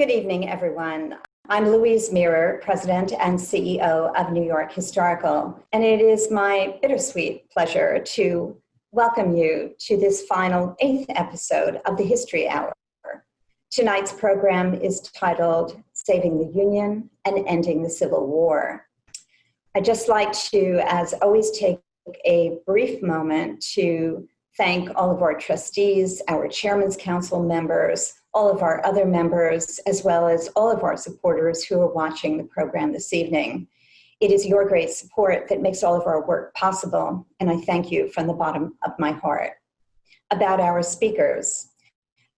Good evening, everyone. I'm Louise Mirror, President and CEO of New York Historical, and it is my bittersweet pleasure to welcome you to this final 8th episode of the History Hour. Tonight's program is titled Saving the Union and Ending the Civil War. I'd just like to, as always, take a brief moment to thank all of our trustees, our Chairman's Council members, all of our other members, as well as all of our supporters who are watching the program this evening. It is your great support that makes all of our work possible, and I thank you from the bottom of my heart. About our speakers,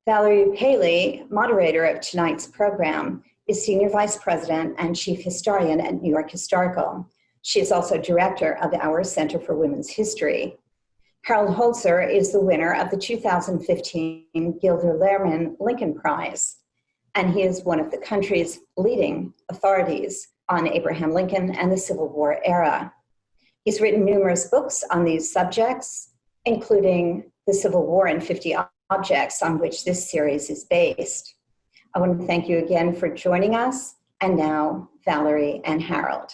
Valerie Paley, moderator of tonight's program, is Senior Vice President and Chief Historian at New York Historical. She is also Director of our Center for Women's History. Harold Holzer is the winner of the 2015 Gilder Lehrman Lincoln Prize, and he is one of the country's leading authorities on Abraham Lincoln and the Civil War era. He's written numerous books on these subjects, including The Civil War and 50 Objects, on which this series is based. I want to thank you again for joining us, and now Valerie and Harold.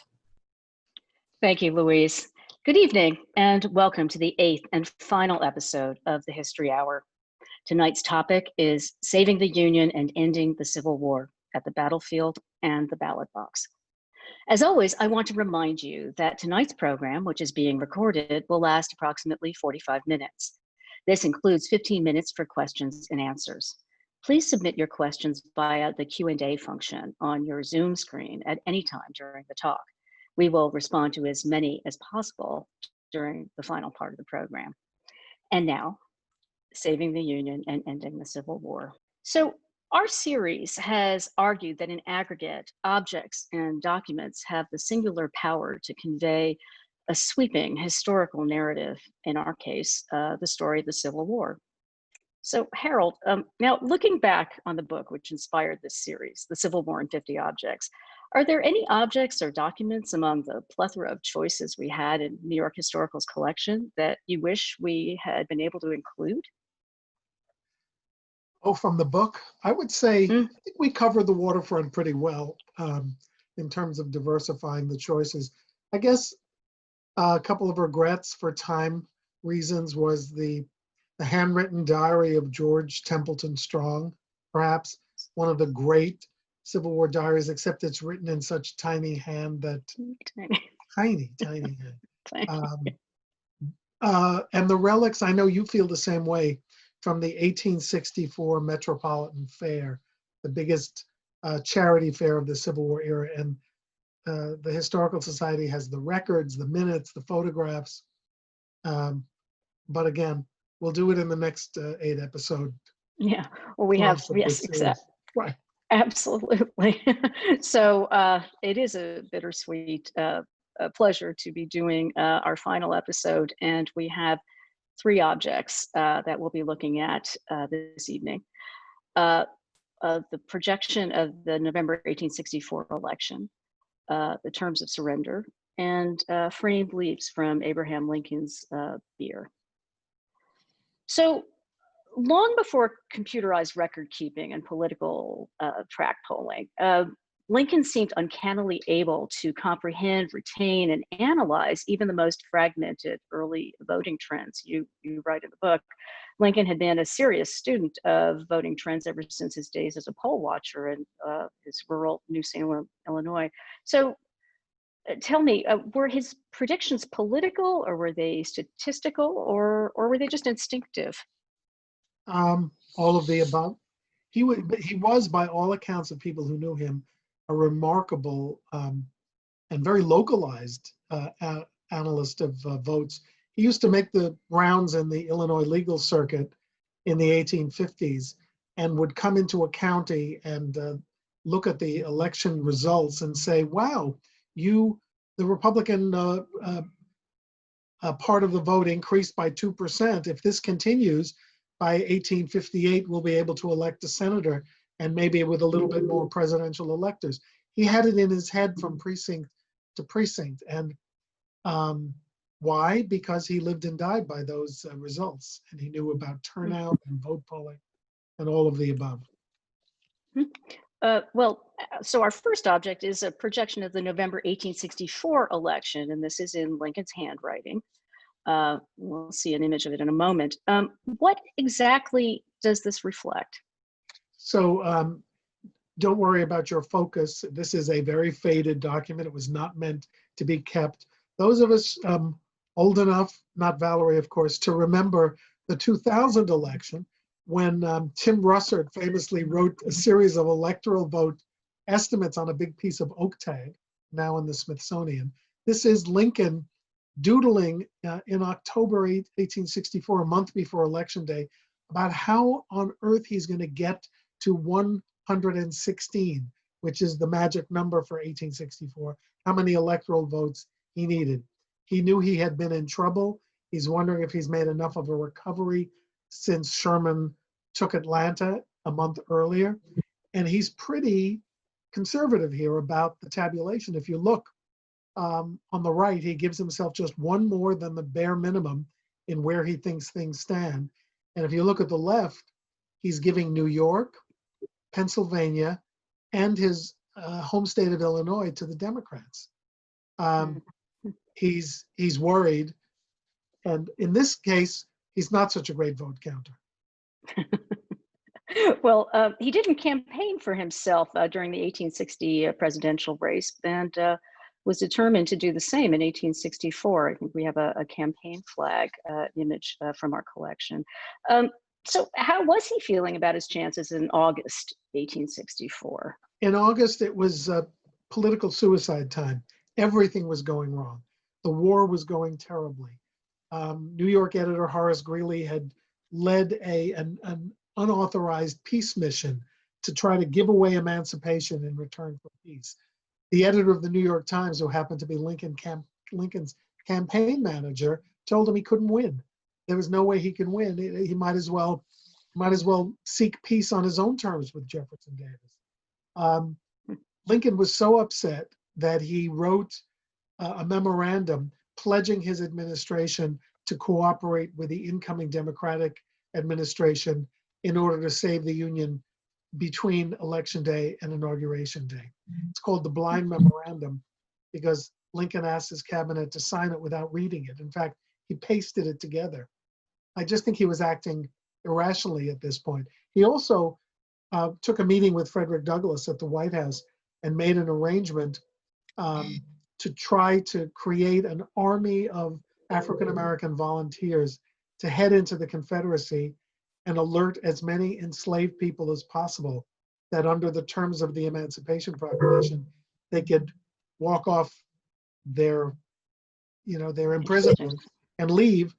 Thank you, Louise. Good evening and welcome to the 8th and final episode of the History Hour. Tonight's topic is Saving the Union and Ending the Civil War at the Battlefield and the Ballot Box. As always, I want to remind you that tonight's program, which is being recorded, will last approximately 45 minutes. This includes 15 minutes for questions and answers. Please submit your questions via the Q&A function on your Zoom screen at any time during the talk. We will respond to as many as possible during the final part of the program. And now, Saving the Union and Ending the Civil War. So our series has argued that in aggregate, objects and documents have the singular power to convey a sweeping historical narrative, in our case, the story of the Civil War. So Harold, now looking back on the book which inspired this series, The Civil War and 50 Objects, are there any objects or documents among the plethora of choices we had in New York Historical's collection that you wish we had been able to include? Oh, from the book? I would say, I think we covered the waterfront pretty well in terms of diversifying the choices. I guess a couple of regrets for time reasons was the handwritten diary of George Templeton Strong, perhaps one of the great Civil War diaries, except it's written in such tiny hand that tiny hand. And the relics, I know you feel the same way, from the 1864 Metropolitan Fair, the biggest charity fair of the Civil War era. And the Historical Society has the records, the minutes, the photographs. But again, we'll do it in the next 8 episode. Yeah, well, we have, yes, exactly. Right. Absolutely. So it is a bittersweet pleasure to be doing our final episode, and we have 3 objects that we'll be looking at this evening. The projection of the November 1864 election, the terms of surrender, and framed leaves from Abraham Lincoln's bier. So long before computerized record keeping and political track polling, Lincoln seemed uncannily able to comprehend, retain, and analyze even the most fragmented early voting trends. You write in the book, Lincoln had been a serious student of voting trends ever since his days as a poll watcher in his rural New Salem, Illinois. So tell me, were his predictions political, or were they statistical, or were they just instinctive? All of the above. He was, by all accounts of people who knew him, a remarkable and very localized analyst of votes. He used to make the rounds in the Illinois legal circuit in the 1850s and would come into a county and look at the election results and say, wow, the Republican part of the vote increased by 2%. If this continues, by 1858, we'll be able to elect a senator, and maybe with a little bit more presidential electors. He had it in his head from precinct to precinct. And why? Because he lived and died by those results, and he knew about turnout and vote polling and all of the above. So our first object is a projection of the November 1864 election, and this is in Lincoln's handwriting. We'll see an image of it in a moment. What exactly does this reflect? So don't worry about your focus. This is a very faded document. It was not meant to be kept. Those of us old enough, not Valerie, of course, to remember the 2000 election, when Tim Russert famously wrote a series of electoral vote estimates on a big piece of oak tag, now in the Smithsonian. This is Lincoln doodling in October 1864, a month before Election Day, about how on earth he's going to get to 116, which is the magic number for 1864, how many electoral votes he needed. He knew he had been in trouble. He's wondering if he's made enough of a recovery since Sherman took Atlanta a month earlier. And he's pretty conservative here about the tabulation. If you look on the right, he gives himself just one more than the bare minimum in where he thinks things stand. And if you look at the left, he's giving New York, Pennsylvania, and his home state of Illinois to the Democrats. He's worried. And in this case, he's not such a great vote counter. Well, he didn't campaign for himself during the 1860 presidential race, and was determined to do the same in 1864. I think we have a campaign flag image from our collection. So how was he feeling about his chances in August 1864? In August, it was political suicide time. Everything was going wrong. The war was going terribly. New York editor Horace Greeley had led an unauthorized peace mission to try to give away emancipation in return for peace. The editor of the New York Times, who happened to be Lincoln's campaign manager, told him he couldn't win. There was no way he could win. He might as well seek peace on his own terms with Jefferson Davis. Lincoln was so upset that he wrote a memorandum pledging his administration to cooperate with the incoming Democratic administration in order to save the Union between Election Day and Inauguration Day. It's called the Blind Memorandum because Lincoln asked his cabinet to sign it without reading it. In fact, he pasted it together. I just think he was acting irrationally at this point. He also took a meeting with Frederick Douglass at the White House and made an arrangement to try to create an army of African-American volunteers to head into the Confederacy and alert as many enslaved people as possible that under the terms of the Emancipation Proclamation, they could walk off their imprisonment and leave.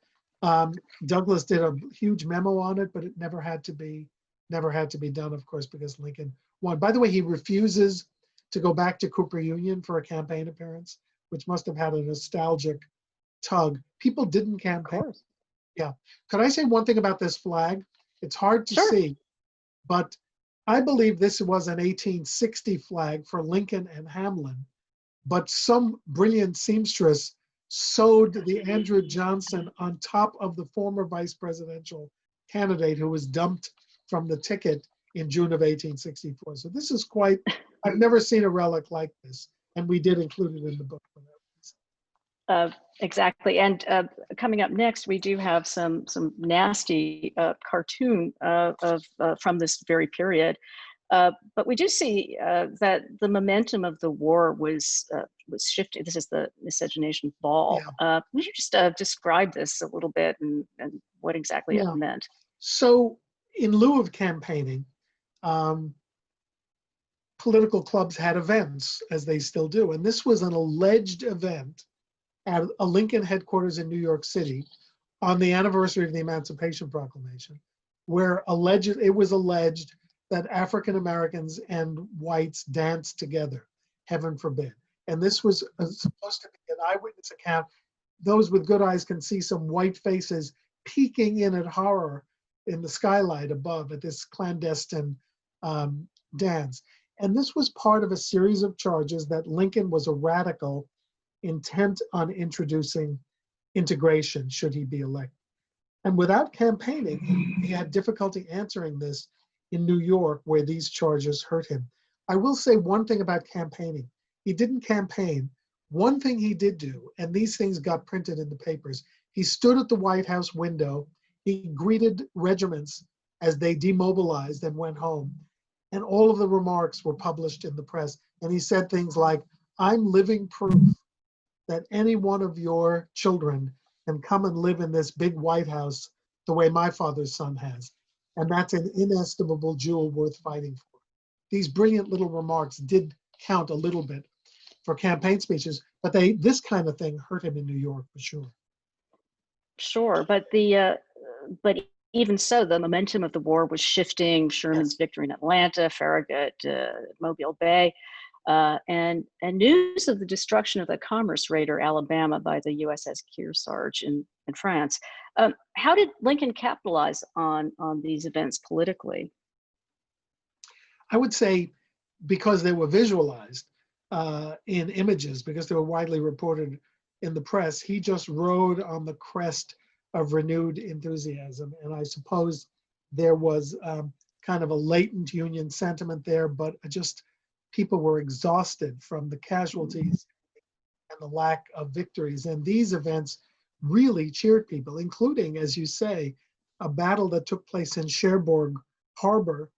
Douglas did a huge memo on it, but it never had to be done, of course, because Lincoln won. By the way, he refuses to go back to Cooper Union for a campaign appearance, which must have had a nostalgic tug. People didn't campaign. Yeah. Could I say one thing about this flag? It's hard to see, but I believe this was an 1860 flag for Lincoln and Hamlin, but some brilliant seamstress sewed the Andrew Johnson on top of the former vice presidential candidate who was dumped from the ticket in June of 1864. So this is quite, I've never seen a relic like this, and we did include it in the book. Exactly, and coming up next, we do have some nasty cartoon from this very period. But we do see that the momentum of the war was shifting. This is the Miscegenation Ball. Yeah. Would you just describe this a little bit and what exactly it meant? So in lieu of campaigning, political clubs had events, as they still do. And this was an alleged event at a Lincoln headquarters in New York City on the anniversary of the Emancipation Proclamation, where it was alleged that African Americans and whites danced together, heaven forbid. And this was supposed to be an eyewitness account. Those with good eyes can see some white faces peeking in at horror in the skylight above at this clandestine dance. And this was part of a series of charges that Lincoln was a radical intent on introducing integration should he be elected. And without campaigning, he had difficulty answering this in New York, where these charges hurt him. I will say one thing about campaigning. He didn't campaign. One thing he did do, and these things got printed in the papers, he stood at the White House window. He greeted regiments as they demobilized and went home. And all of the remarks were published in the press. And he said things like, I'm living proof that any one of your children can come and live in this big White House the way my father's son has. And that's an inestimable jewel worth fighting for. These brilliant little remarks did count a little bit for campaign speeches, but this kind of thing hurt him in New York for sure. Sure, but but even so, the momentum of the war was shifting. Sherman's victory in Atlanta, Farragut, Mobile Bay, and news of the destruction of the commerce raider Alabama by the USS Kearsarge in France. How did Lincoln capitalize on these events politically? I would say because they were visualized in images, because they were widely reported in the press, he just rode on the crest of renewed enthusiasm. And I suppose there was kind of a latent Union sentiment there, but just people were exhausted from the casualties and the lack of victories. And these events really cheered people, including, as you say, a battle that took place in Cherbourg Harbor,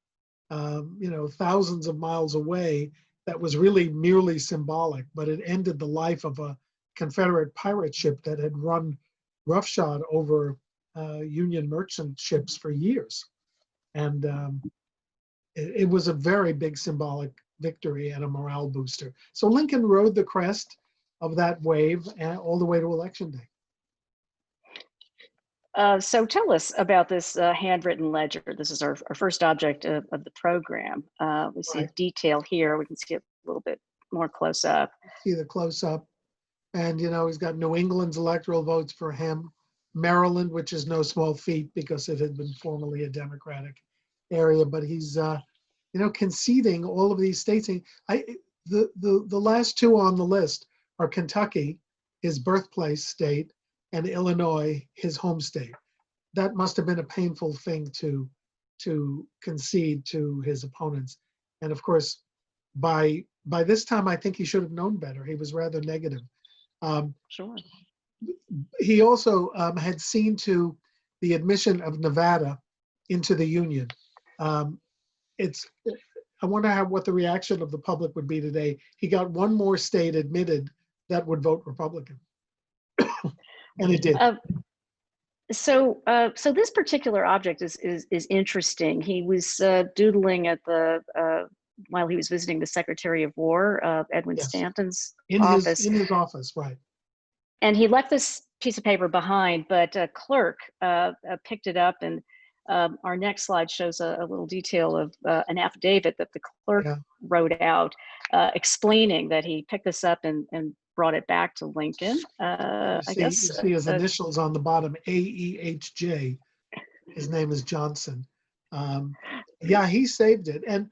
thousands of miles away, that was really merely symbolic, but it ended the life of a Confederate pirate ship that had run roughshod over Union merchant ships for years. And it was a very big symbolic victory and a morale booster. So Lincoln rode the crest of that wave all the way to Election Day. So tell us about this handwritten ledger. This is our first object of the program. We see detail here. We can see it a little bit more close up. See the close up. And, he's got New England's electoral votes for him, Maryland, which is no small feat because it had been formerly a Democratic area, but he's, conceding all of these states. The last two on the list are Kentucky, his birthplace state, and Illinois, his home state. That must have been a painful thing to concede to his opponents. And of course, by this time, I think he should have known better. He was rather negative. Sure. He also had seen to the admission of Nevada into the Union. I wonder what the reaction of the public would be today. He got one more state admitted that would vote Republican. And it did. So this particular object is interesting. He was doodling at while he was visiting the Secretary of War, Edwin Stanton's office. In his office, right. And he left this piece of paper behind, but a clerk picked it up, and our next slide shows a little detail of an affidavit that the clerk wrote out, explaining that he picked this up and brought it back to Lincoln. You see his initials on the bottom, AEHJ. His name is Johnson. He saved it. And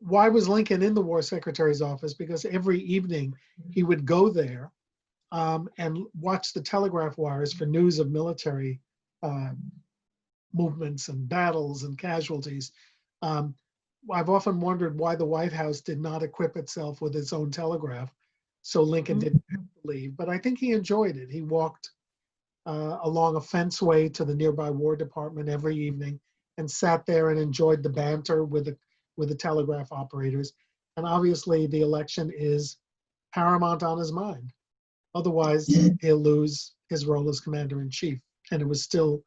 why was Lincoln in the War Secretary's office? Because every evening he would go there and watch the telegraph wires for news of military movements and battles and casualties. I've often wondered why the White House did not equip itself with its own telegraph, so Lincoln didn't have to leave. But I think he enjoyed it. He walked along a fenceway to the nearby War Department every evening and sat there and enjoyed the banter with the telegraph operators. And obviously the election is paramount on his mind. Otherwise, he'll lose his role as commander-in-chief. And it was still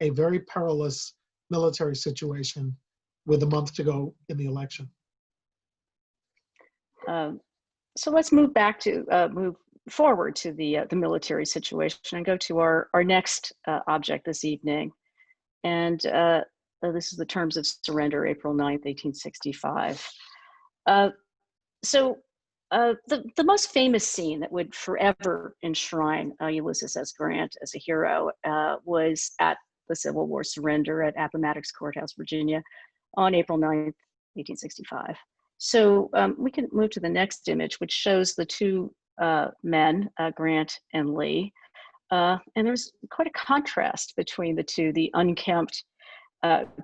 a very perilous military situation with a month to go in the election. So let's move forward to the military situation and go to our next object this evening. And this is the terms of surrender, April 9th, 1865. The most famous scene that would forever enshrine Ulysses S. Grant as a hero was at the Civil War surrender at Appomattox Courthouse, Virginia, on April 9th, 1865. So we can move to the next image, which shows the two men, Grant and Lee. And there's quite a contrast between the two, the unkempt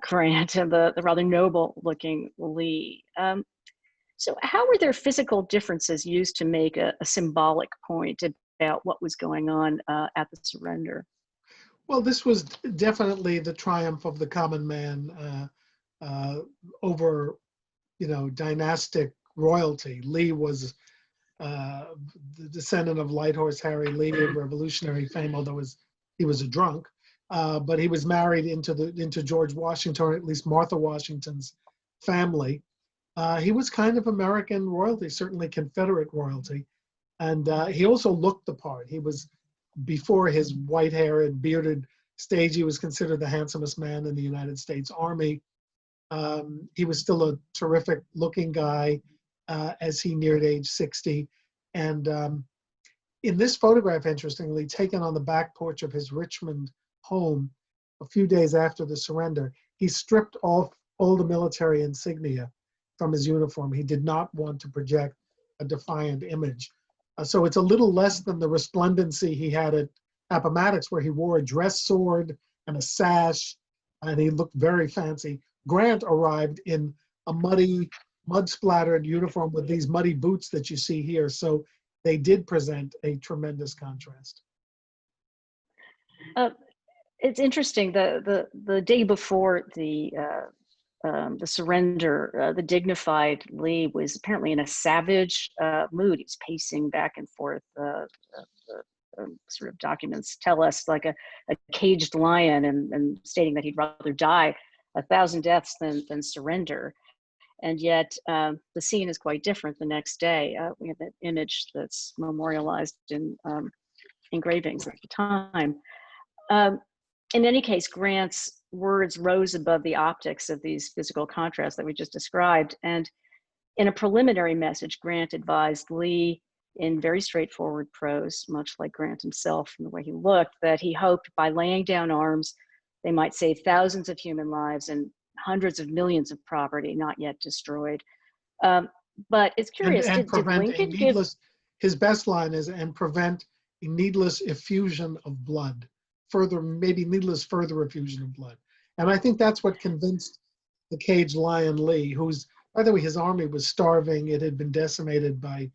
Grant and the rather noble-looking Lee. So how were their physical differences used to make a symbolic point about what was going on at the surrender? Well, this was definitely the triumph of the common man over, dynastic royalty. Lee was the descendant of Light Horse Harry Lee of Revolutionary fame, although he was a drunk. But he was married into George Washington, or at least Martha Washington's family. He was kind of American royalty, certainly Confederate royalty. And he also looked the part. He was, before his white hair and bearded stage, he was considered the handsomest man in the United States Army. He was still a terrific looking guy as he neared age 60. And in this photograph, interestingly, taken on the back porch of his Richmond home a few days after the surrender, he stripped off all the military insignia from his uniform. He did not want to project a defiant image. So it's a little less than the resplendency he had at Appomattox, where he wore a dress sword and a sash, and he looked very fancy. Grant arrived in a mud-splattered uniform with these muddy boots that you see here. So they did present a tremendous contrast. It's interesting. The day before the surrender, the dignified Lee was apparently in a savage mood. He's pacing back and forth. Sort of documents tell us like a caged lion, and stating that he'd rather die 1,000 deaths than surrender. And yet the scene is quite different the next day. We have an image that's memorialized in engravings at the time. In any case, Grant's words rose above the optics of these physical contrasts that we just described. And in a preliminary message, Grant advised Lee in very straightforward prose, much like Grant himself in the way he looked, that he hoped by laying down arms, they might save thousands of human lives and hundreds of millions of property not yet destroyed. But it's curious, and did Lincoln give... His best line is, and prevent a needless effusion of blood. Maybe needless further effusion of blood. And I think that's what convinced the caged lion Lee, who's, by the way, his army was starving. It had been decimated by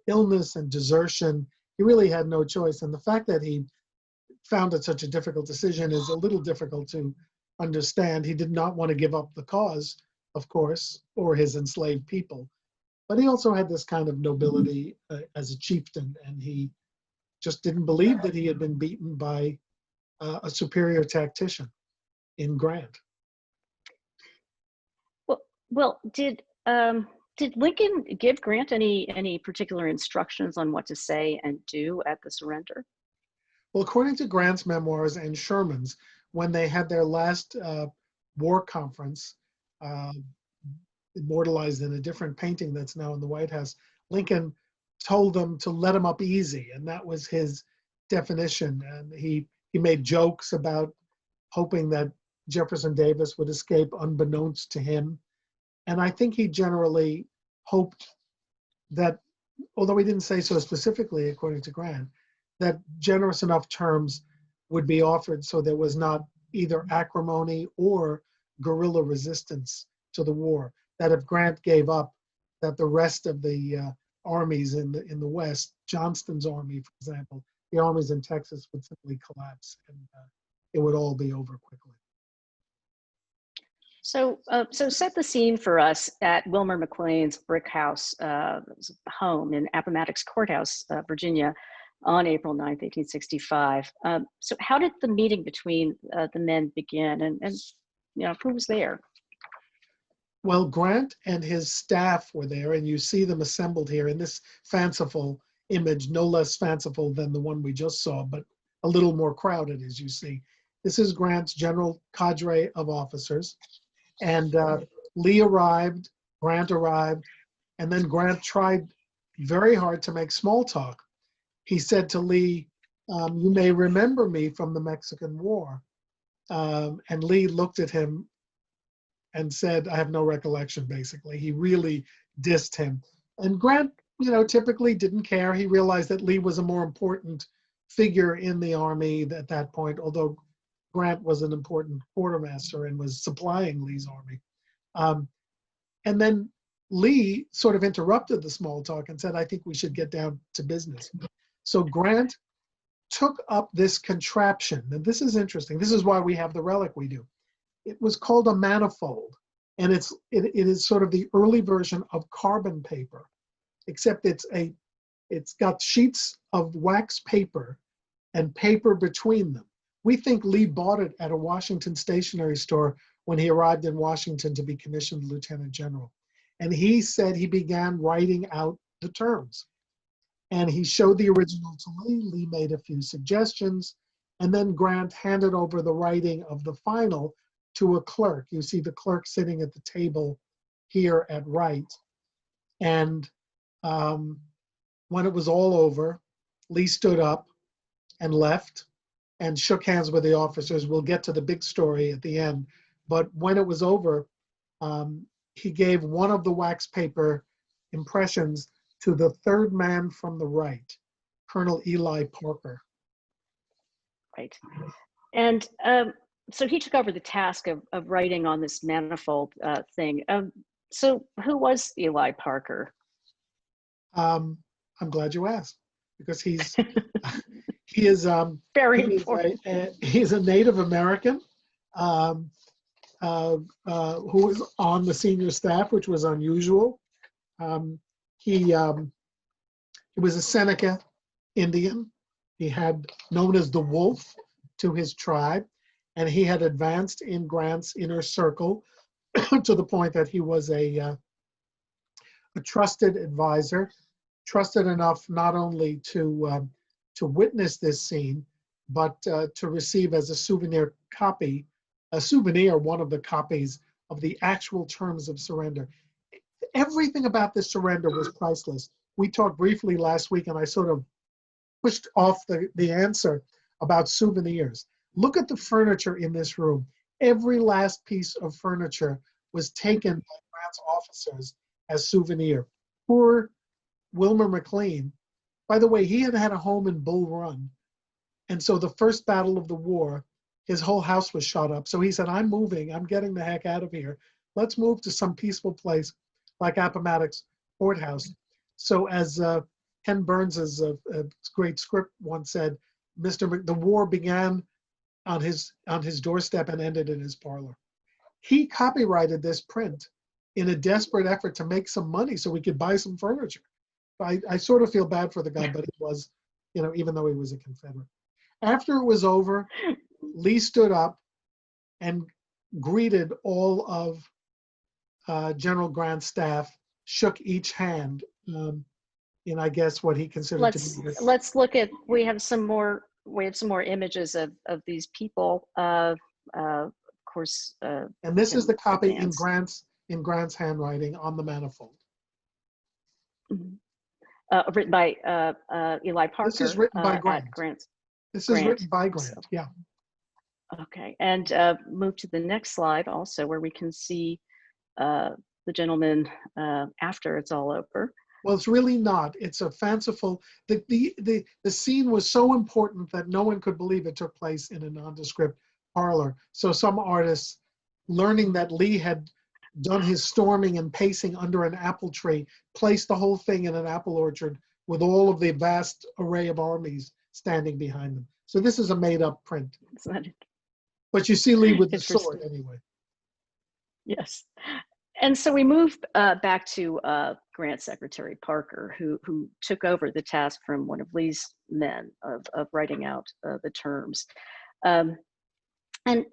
illness and desertion. He really had no choice. And the fact that he found it such a difficult decision is a little difficult to understand. He did not want to give up the cause, of course, or his enslaved people. But he also had this kind of nobility as a chieftain, and he just didn't believe that he had been beaten by a superior tactician in Grant. Well, did Lincoln give Grant any particular instructions on what to say and do at the surrender? Well, according to Grant's memoirs and Sherman's, when they had their last war conference, immortalized in a different painting that's now in the White House, Lincoln told them to let him up easy, and that was his definition. And he made jokes about hoping that Jefferson Davis would escape unbeknownst to him. And I think he generally hoped that, although he didn't say so specifically, according to Grant, that generous enough terms would be offered so there was not either acrimony or guerrilla resistance to the war. That if Grant gave up, that the rest of the armies in the West, Johnston's army, for example, the armies in Texas would simply collapse, and it would all be over quickly. So set the scene for us at Wilmer McLean's brick house home in Appomattox Courthouse, Virginia, on April 9th, 1865. So how did the meeting between the men begin, and who was there? Well, Grant and his staff were there, and you see them assembled here in this fanciful image, no less fanciful than the one we just saw, but a little more crowded, as you see. This is Grant's general cadre of officers. And Lee arrived, Grant arrived, and then Grant tried very hard to make small talk. He said to Lee, "You may remember me from the Mexican War." And Lee looked at him and said, "I have no recollection," basically. He really dissed him. And Grant, typically didn't care. He realized that Lee was a more important figure in the army at that point, although Grant was an important quartermaster and was supplying Lee's army. And then Lee sort of interrupted the small talk and said, I think we should get down to business. So Grant took up this contraption, and this is interesting. This is why we have the relic we do. It was called a manifold, and it is sort of the early version of carbon paper, except it's got sheets of wax paper and paper between them. We think Lee bought it at a Washington stationery store when he arrived in Washington to be commissioned lieutenant general. And he said he began writing out the terms. And he showed the original to Lee. Lee made a few suggestions. And then Grant handed over the writing of the final to a clerk. You see the clerk sitting at the table here at right. And when it was all over, Lee stood up and left and shook hands with the officers. We'll get to the big story at the end. But when it was over, he gave one of the wax paper impressions to the third man from the right, Colonel Eli Parker. Right. And so he took over the task of writing on this manifold thing. So who was Eli Parker? I'm glad you asked, because he is very important. He's a Native American who was on the senior staff, which was unusual. He was a Seneca Indian. He had known as the Wolf to his tribe, and he had advanced in Grant's inner circle to the point that he was a trusted advisor, trusted enough not only to witness this scene, but to receive as a souvenir one of the copies of the actual terms of surrender. Everything about this surrender was priceless. We talked briefly last week, and I sort of pushed off the answer about souvenirs. Look at the furniture in this room. Every last piece of furniture was taken by Grant's officers as souvenir. Poor Wilmer McLean, by the way, he had had a home in Bull Run. And so the first battle of the war, his whole house was shot up. So he said, I'm moving, I'm getting the heck out of here. Let's move to some peaceful place like Appomattox Courthouse. So as Ken Burns's great script once said, the war began on his doorstep and ended in his parlor. He copyrighted this print in a desperate effort to make some money so we could buy some furniture. I sort of feel bad for the guy, but he was, even though he was a Confederate. After it was over, Lee stood up and greeted all of General Grant's staff, shook each hand in, I guess, what he considered to be. Let's look at. We have some more images of these people. Of course. And this is the copy in Grant's handwriting on the manifold. Written by Eli Parker. This is written by Grant. This is written by Grant. So, yeah. Okay, and move to the next slide also, where we can see the gentleman after it's all over. Well, it's really not. It's a fanciful. The scene was so important that no one could believe it took place in a nondescript parlor. So some artists, learning that Lee had done his storming and pacing under an apple tree, placed the whole thing in an apple orchard with all of the vast array of armies standing behind them. So this is a made-up print. But you see Lee with the sword anyway. Yes. And so we move back to Grant Secretary Parker, who took over the task from one of Lee's men of writing out the terms. And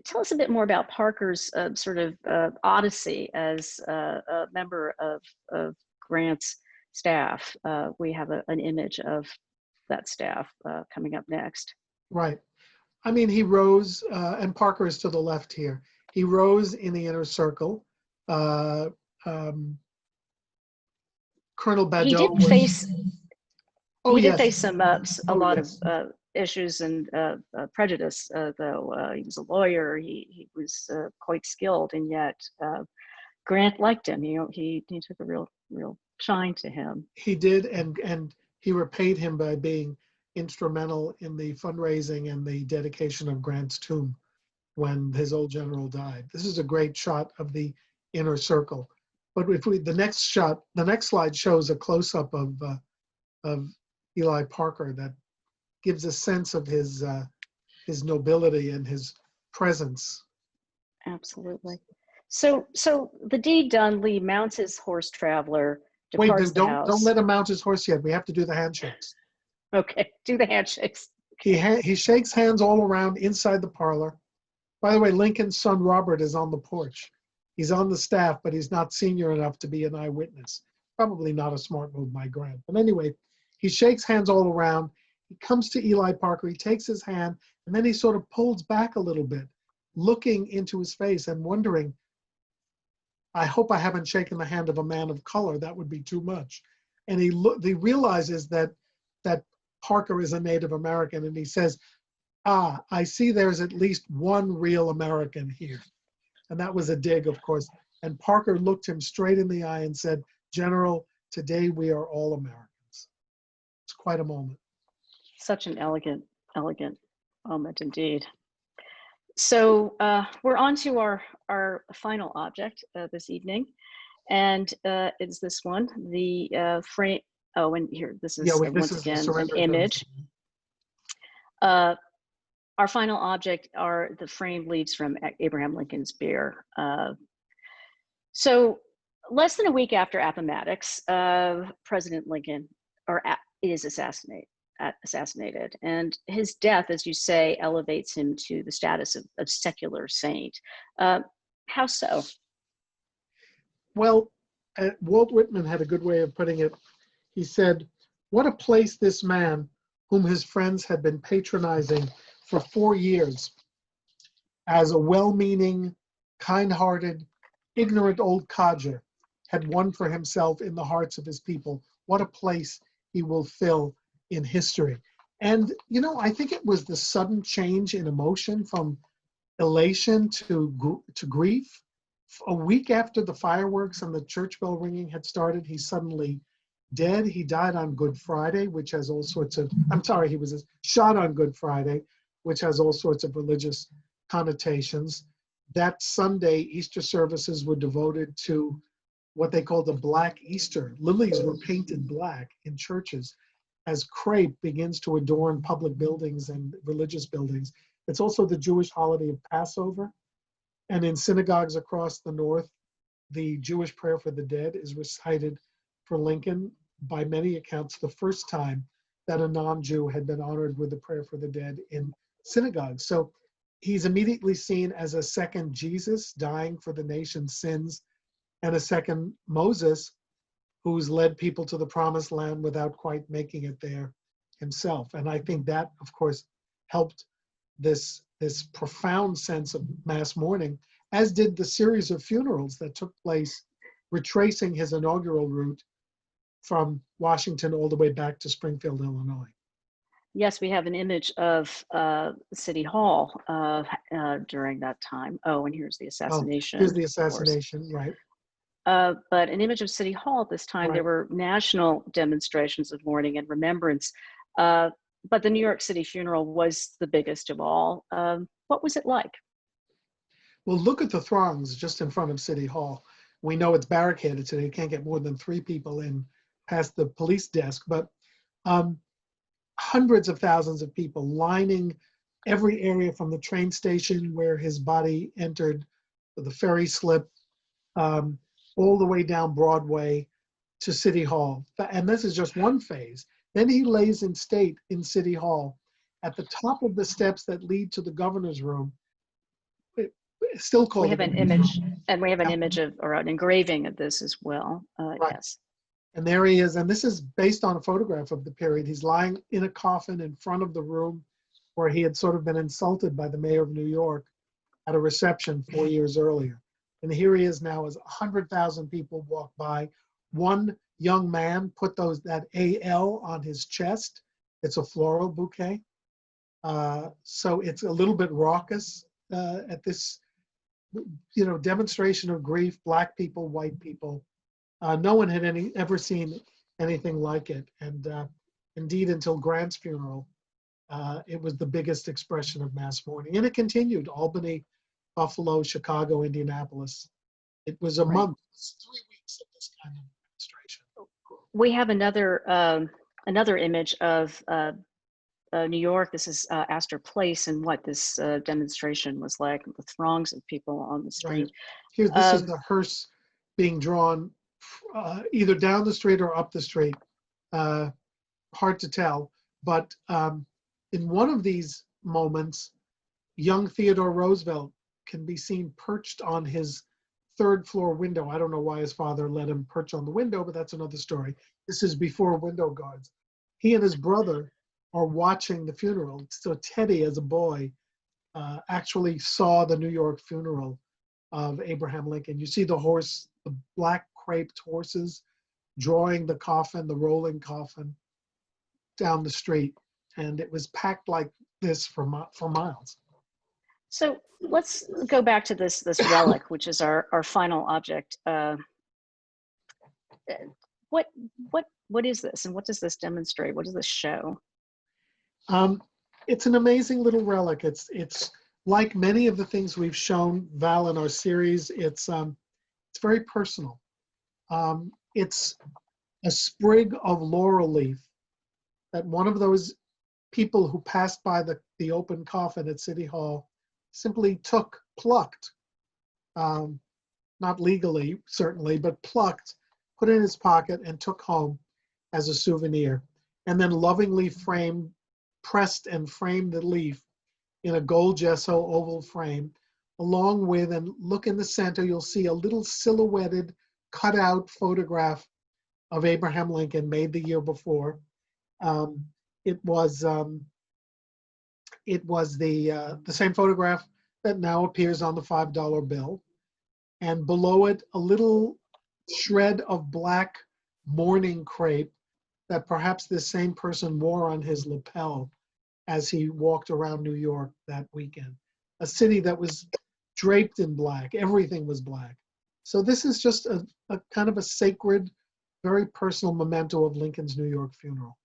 tell us a bit more about Parker's sort of odyssey as a member of Grant's staff. We have an image of that staff coming up next. Right. I mean, he rose, and Parker is to the left here. He rose in the inner circle. Colonel Badeau. He did face. He did face a lot of issues and prejudice, though. He was a lawyer. He was quite skilled, and yet Grant liked him. He took a real shine to him. He did, and he repaid him by being instrumental in the fundraising and the dedication of Grant's tomb when his old general died. This is a great shot of the inner circle. But if the next slide shows a close-up of Eli Parker that gives a sense of his nobility and his presence. Absolutely. So the deed done, Lee mounts his horse traveler, departs the house. Don't let him mount his horse yet. We have to do the handshakes. Okay, do the handshakes. He shakes hands all around inside the parlor. By the way, Lincoln's son Robert is on the porch. He's on the staff, but he's not senior enough to be an eyewitness. Probably not a smart move, my Grant. But anyway, he shakes hands all around. He comes to Eli Parker. He takes his hand, and then he sort of pulls back a little bit, looking into his face and wondering, I hope I haven't shaken the hand of a man of color. That would be too much. And he realizes that Parker is a Native American, and he says, I see there's at least one real American here. And that was a dig, of course. And Parker looked him straight in the eye and said, General, today we are all Americans. It's quite a moment. Such an elegant moment indeed. So we're on to our final object this evening. And it's this one, the frame. Oh, and here, this is once again an image. Our final object are the framed leaves from Abraham Lincoln's bier. So less than a week after Appomattox, President Lincoln is assassinated, and his death, as you say, elevates him to the status of secular saint. How so? Well, Walt Whitman had a good way of putting it. He said, what a place this man, whom his friends had been patronizing for 4 years as a well-meaning, kind-hearted, ignorant old codger, had won for himself in the hearts of his people. What a place he will fill in history. And, I think it was the sudden change in emotion from elation to grief. A week after the fireworks and the church bell ringing had started, he's suddenly dead. He died on Good Friday, which has all sorts of, he was shot on Good Friday, which has all sorts of religious connotations. That Sunday, Easter services were devoted to what they called the Black Easter. Lilies were painted black in churches as crepe begins to adorn public buildings and religious buildings. It's also the Jewish holiday of Passover. And in synagogues across the North, the Jewish prayer for the dead is recited for Lincoln, by many accounts, the first time that a non-Jew had been honored with the prayer for the dead in synagogues. So he's immediately seen as a second Jesus dying for the nation's sins, and a second Moses who's led people to the promised land without quite making it there himself. And I think that, of course, helped this profound sense of mass mourning, as did the series of funerals that took place retracing his inaugural route from Washington all the way back to Springfield, Illinois. Yes, we have an image of City Hall during that time. Oh, and here's the assassination. Here's the assassination, right. But an image of City Hall at this time, right. There were national demonstrations of mourning and remembrance, but the New York City funeral was the biggest of all. What was it like? Well, look at the throngs just in front of City Hall. We know it's barricaded today. You can't get more than 3 people in past the police desk, but hundreds of thousands of people lining every area from the train station where his body entered the ferry slip, all the way down Broadway to City Hall. And this is just one phase. Then he lays in state in City Hall at the top of the steps that lead to the governor's room. It's still called. We have an image, and we have an image of, or an engraving of this as well. Right. Yes. And there he is, and this is based on a photograph of the period. He's lying in a coffin in front of the room where he had sort of been insulted by the mayor of New York at a reception 4 years earlier. And here he is now as 100,000 people walk by. One young man put that AL on his chest. It's a floral bouquet. So it's a little bit raucous at this, demonstration of grief, Black people, white people. No one had ever seen anything like it. And indeed, until Grant's funeral, it was the biggest expression of mass mourning. And it continued, Albany, Buffalo, Chicago, Indianapolis. It was a month, 3 weeks. this kind of demonstration. We have another image of New York. This is Astor Place, and what this demonstration was like, the throngs of people on the street. Right. Here, this is the hearse being drawn either down the street or up the street. Hard to tell, but in one of these moments, young Theodore Roosevelt can be seen perched on his third floor window. I don't know why his father let him perch on the window, but that's another story. This is before window guards. He and his brother are watching the funeral. So Teddy, as a boy, actually saw the New York funeral of Abraham Lincoln. You see the horse, the black craped horses drawing the coffin, the rolling coffin down the street. And it was packed like this for miles. So let's go back to this relic, which is our final object. What is this, and what does this demonstrate? What does this show? It's an amazing little relic. It's like many of the things we've shown, Val, in our series. It's very personal. It's a sprig of laurel leaf that one of those people who passed by the open coffin at City Hall simply plucked, not legally, certainly, but plucked, put in his pocket and took home as a souvenir, and then lovingly pressed and framed the leaf in a gold gesso oval frame, along with, and look in the center, you'll see a little silhouetted, cut out photograph of Abraham Lincoln made the year before. It was the same photograph that now appears on the $5 bill. And below it, a little shred of black mourning crepe that perhaps this same person wore on his lapel as he walked around New York that weekend. A city that was draped in black, everything was black. So this is just a kind of a sacred, very personal memento of Lincoln's New York funeral.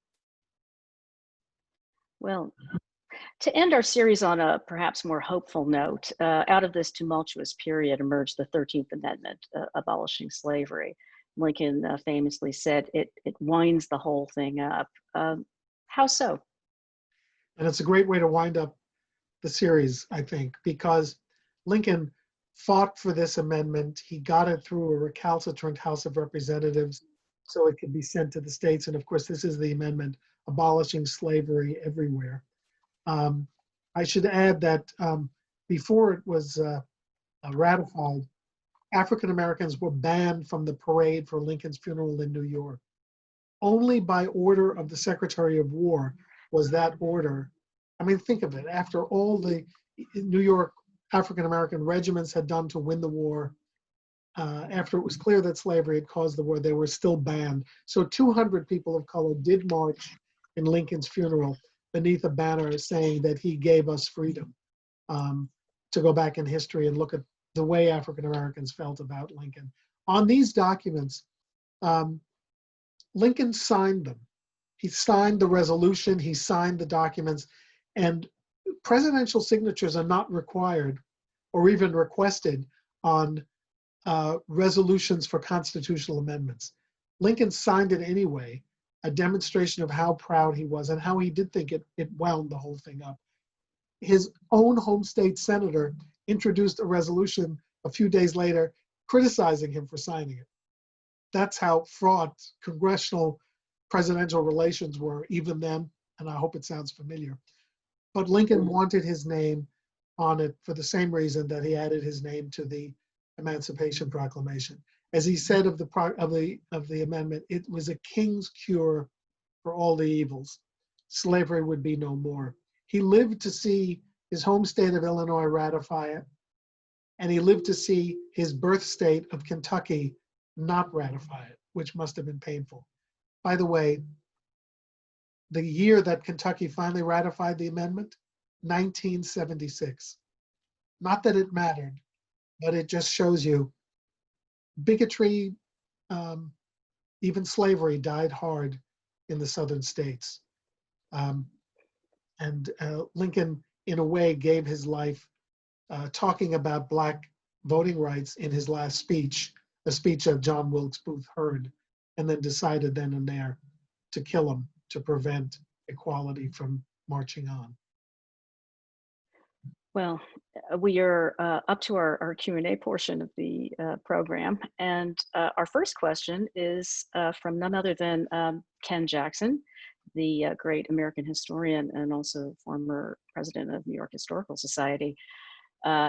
Well, to end our series on a perhaps more hopeful note, out of this tumultuous period emerged the 13th Amendment, abolishing slavery. Lincoln famously said, it winds the whole thing up. How so? And it's a great way to wind up the series, I think, because Lincoln fought for this amendment. He got it through a recalcitrant House of Representatives so it could be sent to the states. And of course, this is the amendment abolishing slavery everywhere. I should add that before it was ratified, African Americans were banned from the parade for Lincoln's funeral in New York. Only by order of the Secretary of War was that order. I mean, think of it. After all the New York African American regiments had done to win the war, after it was clear that slavery had caused the war, they were still banned. So 200 people of color did march in Lincoln's funeral beneath a banner saying that he gave us freedom, to go back in history and look at the way African Americans felt about Lincoln. On these documents, Lincoln signed them. He signed the resolution, he signed the documents, and presidential signatures are not required or even requested on resolutions for constitutional amendments. Lincoln signed it anyway, a demonstration of how proud he was and how he did think it wound the whole thing up. His own home state senator introduced a resolution a few days later criticizing him for signing it. That's how fraught congressional presidential relations were even then, and I hope it sounds familiar. But Lincoln wanted his name on it for the same reason that he added his name to the Emancipation Proclamation. As he said of the amendment, it was a king's cure for all the evils. Slavery would be no more. He lived to see his home state of Illinois ratify it, and he lived to see his birth state of Kentucky not ratify it, which must have been painful. By the way, the year that Kentucky finally ratified the amendment, 1976. Not that it mattered, but it just shows you bigotry, even slavery died hard in the southern states. And Lincoln, in a way, gave his life talking about Black voting rights in his last speech a speech that John Wilkes Booth heard, and then decided then and there to kill him to prevent equality from marching on. Well, we are up to our Q&A portion of the program. And our first question is from none other than Ken Jackson, the great American historian and also former president of New York Historical Society.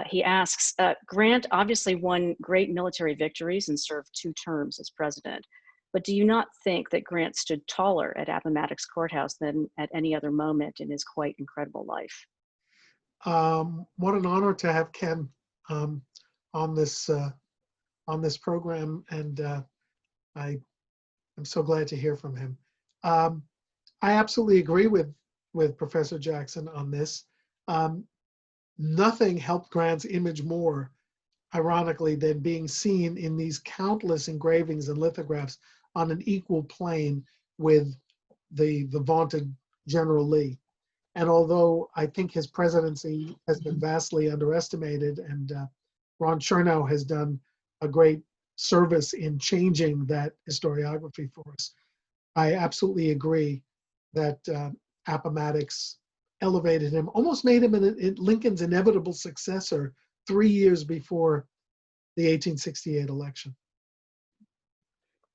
He asks, Grant obviously won great military victories and served 2 terms as president, but do you not think that Grant stood taller at Appomattox Courthouse than at any other moment in his quite incredible life? What an honor to have Ken on this program, and I'm so glad to hear from him. I absolutely agree with Professor Jackson on this. Nothing helped Grant's image more, ironically, than being seen in these countless engravings and lithographs on an equal plane with the vaunted General Lee. And although I think his presidency has been vastly underestimated, and Ron Chernow has done a great service in changing that historiography for us, I absolutely agree that Appomattox elevated him, almost made him Lincoln's inevitable successor 3 years before the 1868 election.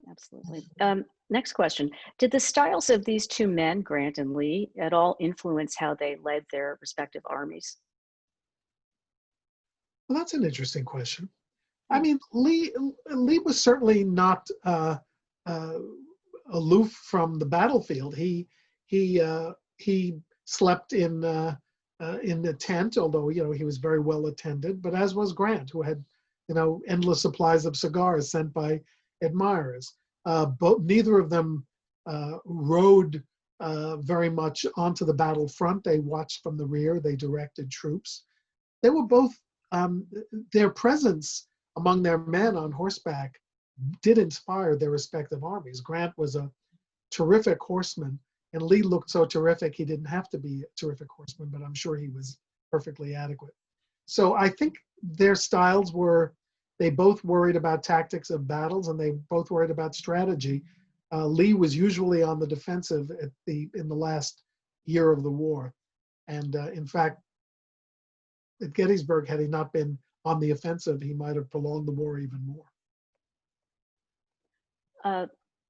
Absolutely. Next question. Did the styles of these 2 men, Grant and Lee, at all influence how they led their respective armies? Well, that's an interesting question. I mean, Lee was certainly not aloof from the battlefield. He slept in the tent, although he was very well attended. But as was Grant, who had endless supplies of cigars sent by admirers. Neither of them rode very much onto the battlefront. They watched from the rear. They directed troops. They were both, their presence among their men on horseback did inspire their respective armies. Grant was a terrific horseman, and Lee looked so terrific he didn't have to be a terrific horseman, but I'm sure he was perfectly adequate. So I think their styles were, they both worried about tactics of battles, and they both worried about strategy. Lee was usually on the defensive in the last year of the war. And in fact, at Gettysburg, had he not been on the offensive, he might have prolonged the war even more.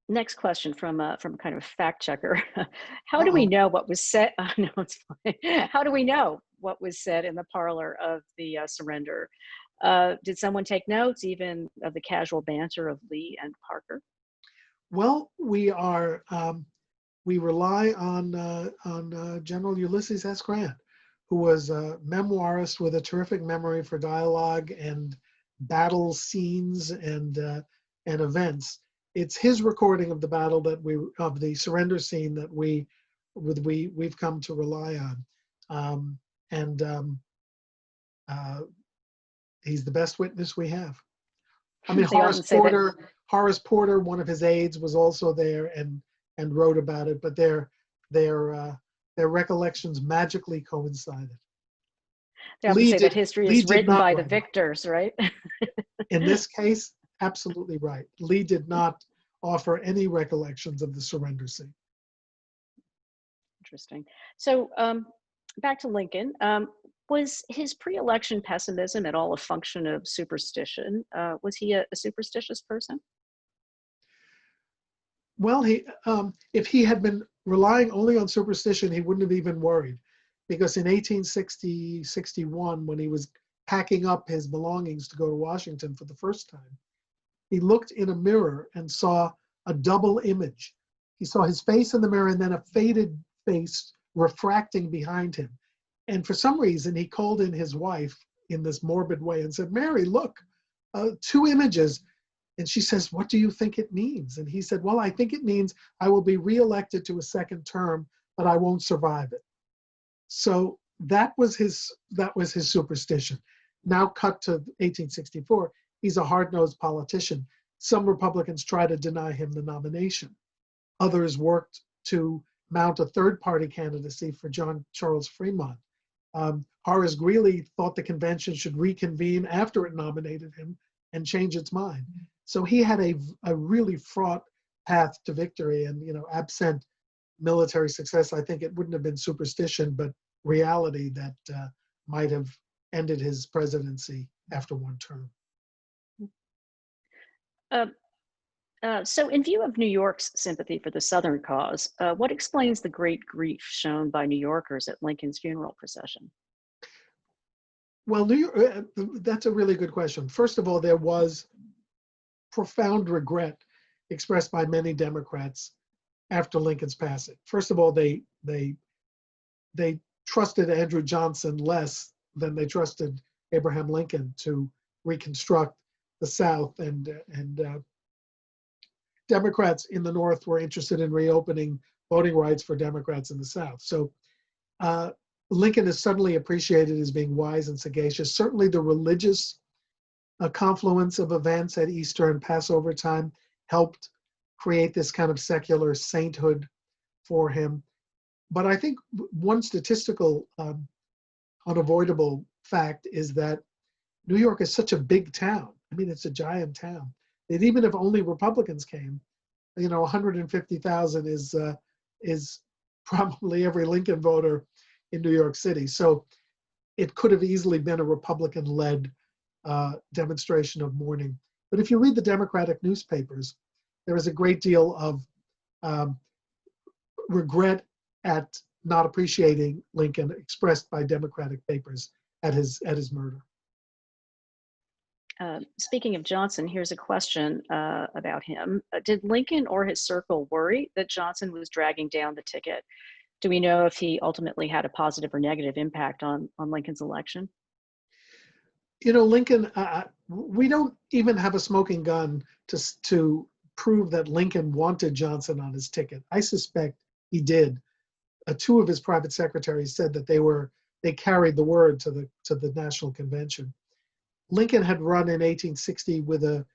Next question from kind of fact checker. How do we know what was said? No, it's fine. How do we know what was said in the parlor of the surrender? Did someone take notes, even of the casual banter of Lee and Parker? Well, we rely on General Ulysses S. Grant, who was a memoirist with a terrific memory for dialogue and battle scenes and events. It's his recording of the battle of the surrender scene that we've come to rely on, he's the best witness we have. I mean, Horace Porter, one of his aides, was also there and wrote about it, but their recollections magically coincided. They often say that history is written by the victors, right? In this case, absolutely right. Lee did not offer any recollections of the surrender scene. Interesting. So back to Lincoln. Was his pre-election pessimism at all a function of superstition? Was he a superstitious person? Well, if he had been relying only on superstition, he wouldn't have even worried. Because in 1860-61, when he was packing up his belongings to go to Washington for the first time, he looked in a mirror and saw a double image. He saw his face in the mirror and then a faded face refracting behind him. And for some reason, he called in his wife in this morbid way and said, "Mary, look, 2 images." And she says, "What do you think it means?" And he said, "Well, I think it means I will be reelected to a second term, but I won't survive it." So that was his superstition. Now cut to 1864, he's a hard-nosed politician. Some Republicans try to deny him the nomination. Others worked to mount a third-party candidacy for John Charles Fremont. Horace Greeley thought the convention should reconvene after it nominated him and change its mind. So he had a really fraught path to victory, and absent military success, I think it wouldn't have been superstition, but reality that might have ended his presidency after one term. So in view of New York's sympathy for the Southern cause, what explains the great grief shown by New Yorkers at Lincoln's funeral procession? Well, New York, that's a really good question. First of all, there was profound regret expressed by many Democrats after Lincoln's passing. First of all, they trusted Andrew Johnson less than they trusted Abraham Lincoln to reconstruct the South, and Democrats in the North were interested in reopening voting rights for Democrats in the South. So Lincoln is suddenly appreciated as being wise and sagacious. Certainly the religious confluence of events at Easter and Passover time helped create this kind of secular sainthood for him. But I think one statistical unavoidable fact is that New York is such a big town. I mean, it's a giant town. And even if only Republicans came, 150,000 is probably every Lincoln voter in New York City. So it could have easily been a Republican-led demonstration of mourning. But if you read the Democratic newspapers, there is a great deal of regret at not appreciating Lincoln expressed by Democratic papers at his murder. Speaking of Johnson, here's a question about him. Did Lincoln or his circle worry that Johnson was dragging down the ticket? Do we know if he ultimately had a positive or negative impact on Lincoln's election? Lincoln, we don't even have a smoking gun to prove that Lincoln wanted Johnson on his ticket. I suspect he did. Two of his private secretaries said that they carried the word to the National Convention. Lincoln had run in 1860 with a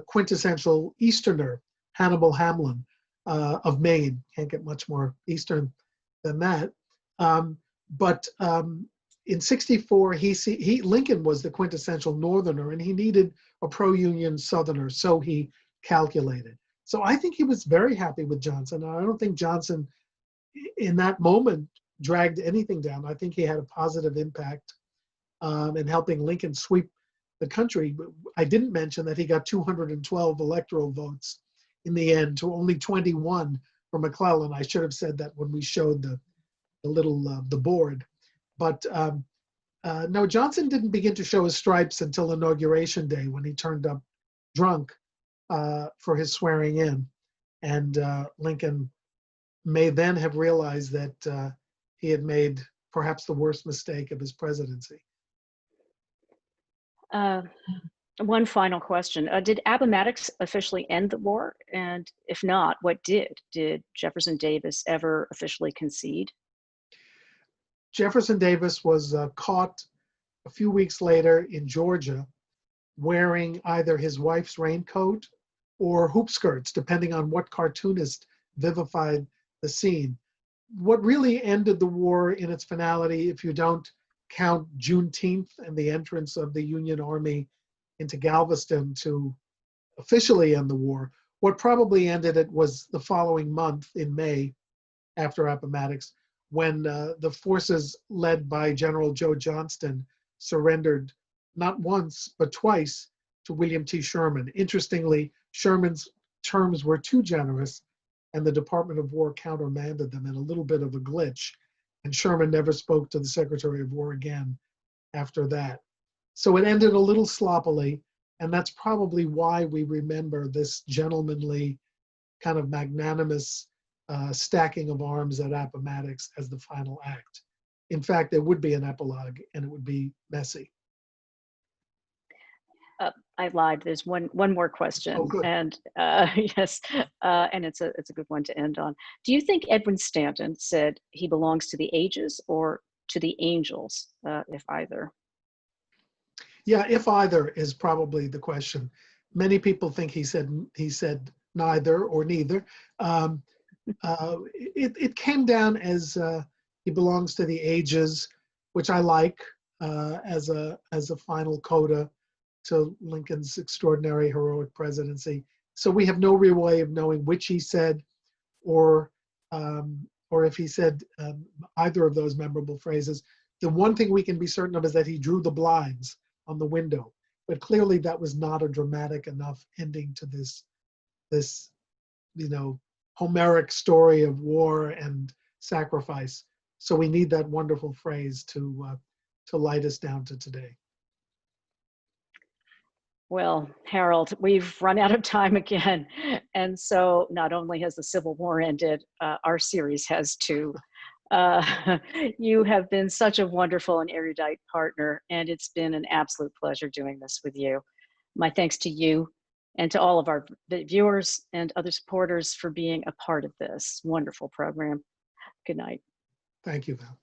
quintessential Easterner, Hannibal Hamlin of Maine. Can't get much more Eastern than that. But in '64, Lincoln was the quintessential Northerner, and he needed a pro-Union Southerner, so he calculated. So I think he was very happy with Johnson. I don't think Johnson, in that moment, dragged anything down. I think he had a positive impact in helping Lincoln sweep the country. I didn't mention that he got 212 electoral votes in the end to only 21 for McClellan. I should have said that when we showed the board. But no, Johnson didn't begin to show his stripes until Inauguration Day, when he turned up drunk for his swearing in. And Lincoln may then have realized that he had made perhaps the worst mistake of his presidency. One final question. Did Appomattox officially end the war? And if not, what did? Did Jefferson Davis ever officially concede? Jefferson Davis was caught a few weeks later in Georgia wearing either his wife's raincoat or hoop skirts, depending on what cartoonist vivified the scene. What really ended the war in its finality, if you don't count Juneteenth and the entrance of the Union Army into Galveston to officially end the war, what probably ended it was the following month in May, after Appomattox, when the forces led by General Joe Johnston surrendered not once, but twice to William T. Sherman. Interestingly, Sherman's terms were too generous, and the Department of War countermanded them in a little bit of a glitch. And Sherman never spoke to the Secretary of War again after that. So it ended a little sloppily, and that's probably why we remember this gentlemanly, kind of magnanimous stacking of arms at Appomattox as the final act. In fact, there would be an epilogue, and it would be messy. I lied. There's one more question, Oh, good. And yes, and it's a good one to end on. Do you think Edwin Stanton said he belongs to the ages or to the angels, if either? Yeah, if either is probably the question. Many people think he said neither or neither. It came down as he belongs to the ages, which I like as a final coda to Lincoln's extraordinary heroic presidency. So we have no real way of knowing which he said, or if he said either of those memorable phrases. The one thing we can be certain of is that he drew the blinds on the window, but clearly that was not a dramatic enough ending to this Homeric story of war and sacrifice. So we need that wonderful phrase to light us down to today. Well, Harold, we've run out of time again. And so not only has the Civil War ended, our series has too. You have been such a wonderful and erudite partner, and it's been an absolute pleasure doing this with you. My thanks to you and to all of our viewers and other supporters for being a part of this wonderful program. Good night. Thank you, Val.